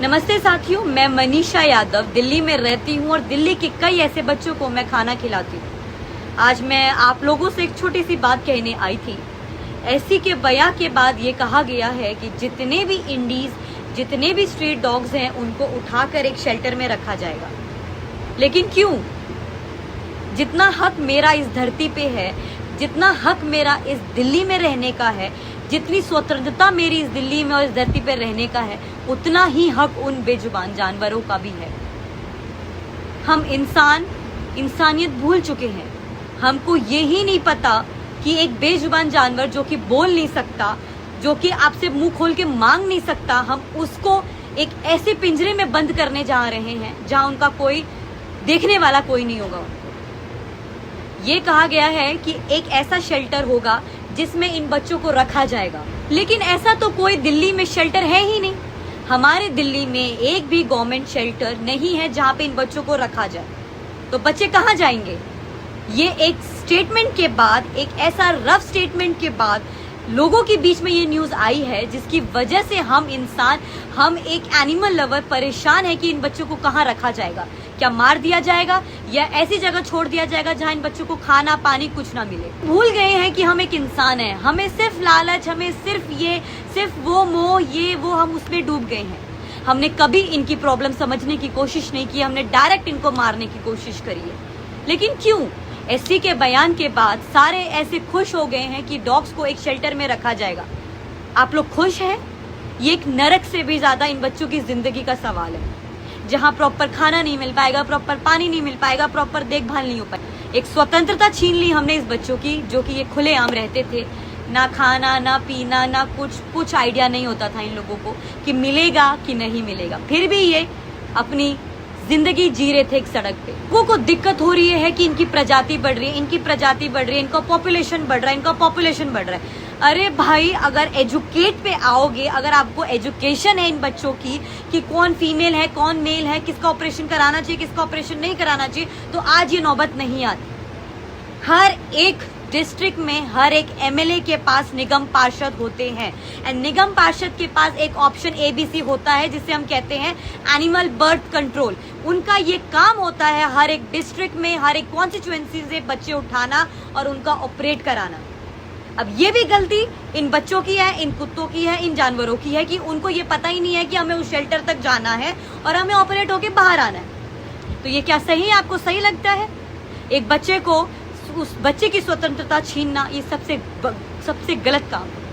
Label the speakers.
Speaker 1: नमस्ते साथियों, मैं मनीषा यादव दिल्ली में रहती हूँ और दिल्ली के कई ऐसे बच्चों को मैं खाना खिलाती हूँ। आज मैं आप लोगों से एक छोटी सी बात कहने आई थी। एससी के बयान के बाद ये कहा गया है कि जितने भी इंडीज, जितने भी स्ट्रीट डॉग्स हैं, उनको उठाकर एक शेल्टर में रखा जाएगा। लेकिन क्यों? जितना हक मेरा इस धरती पे है, जितना हक मेरा इस दिल्ली में रहने का है, जितनी स्वतंत्रता मेरी इस दिल्ली में और इस धरती पर रहने का है, उतना ही हक उन बेजुबान जानवरों का भी है। हम इंसानियत भूल चुके हैं। हमको ये ही नहीं पता कि एक बेजुबान जानवर जो कि बोल नहीं सकता, जो कि आपसे मुंह खोल के मांग नहीं सकता, हम उसको एक ऐसे पिंजरे में बंद करने जा रहे हैं जहां उनका कोई देखने वाला कोई नहीं होगा। ये कहा गया है कि एक ऐसा शेल्टर होगा जिसमें इन बच्चों को रखा जाएगा, लेकिन ऐसा तो कोई दिल्ली में शेल्टर है ही नहीं। हमारे दिल्ली में एक भी गवर्नमेंट शेल्टर नहीं है जहां पे इन बच्चों को रखा जाए। तो बच्चे कहां जाएंगे? ये एक स्टेटमेंट के बाद, एक ऐसा रफ स्टेटमेंट के बाद लोगों के बीच में ये न्यूज आई है, जिसकी वजह से हम एक एनिमल लवर परेशान है कि इन बच्चों को कहाँ रखा जाएगा। क्या मार दिया जाएगा या ऐसी जगह छोड़ दिया जाएगा जहाँ इन बच्चों को खाना पानी कुछ ना मिले? भूल गए हैं कि हम एक इंसान हैं। हमें सिर्फ लालच, हमें सिर्फ वो मोह, ये वो, हम उसमें डूब गए हैं। हमने कभी इनकी प्रॉब्लम समझने की कोशिश नहीं की। हमने डायरेक्ट इनको मारने की कोशिश करी है। लेकिन क्यों? एससी के बयान के बाद सारे ऐसे खुश हो गए हैं कि डॉग्स को एक शेल्टर में रखा जाएगा। आप लोग खुश हैं? ये एक नरक से भी ज्यादा इन बच्चों की जिंदगी का सवाल है, जहां प्रॉपर खाना नहीं मिल पाएगा, प्रॉपर पानी नहीं मिल पाएगा, प्रॉपर देखभाल नहीं हो पाएगी। एक स्वतंत्रता छीन ली हमने इस बच्चों की, जो कि ये खुलेआम रहते थे। ना खाना, ना पीना, ना कुछ आइडिया नहीं होता था इन लोगों को कि मिलेगा कि नहीं मिलेगा। फिर भी ये अपनी जिंदगी जी रहे थे एक सड़क पे। लोगों को दिक्कत हो रही है कि इनकी प्रजाति बढ़ रही है, इनका पॉपुलेशन बढ़ रहा है। अरे भाई, अगर एजुकेट पे आओगे, अगर आपको एजुकेशन है इन बच्चों की कि कौन फीमेल है, कौन मेल है, किसका ऑपरेशन कराना चाहिए, किसका ऑपरेशन नहीं कराना चाहिए, तो आज ये नौबत नहीं आती। हर एक डिस्ट्रिक्ट में हर एक एमएलए के पास निगम पार्षद होते हैं, एंड निगम पार्षद के पास एक ऑप्शन एबीसी होता है, जिसे हम कहते हैं एनिमल बर्थ कंट्रोल। उनका ये काम होता है हर एक डिस्ट्रिक्ट में, हर एक कॉन्स्टिट्यूएंसी से बच्चे उठाना और उनका ऑपरेट कराना। अब ये भी गलती इन बच्चों की है, इन कुत्तों की है, इन जानवरों की है कि उनको ये पता ही नहीं है कि हमें उस शेल्टर तक जाना है और हमें ऑपरेट होके बाहर आना है। तो ये क्या सही है? आपको सही लगता है? एक बच्चे को, उस बच्चे की स्वतंत्रता छीनना, ये सबसे गलत काम है।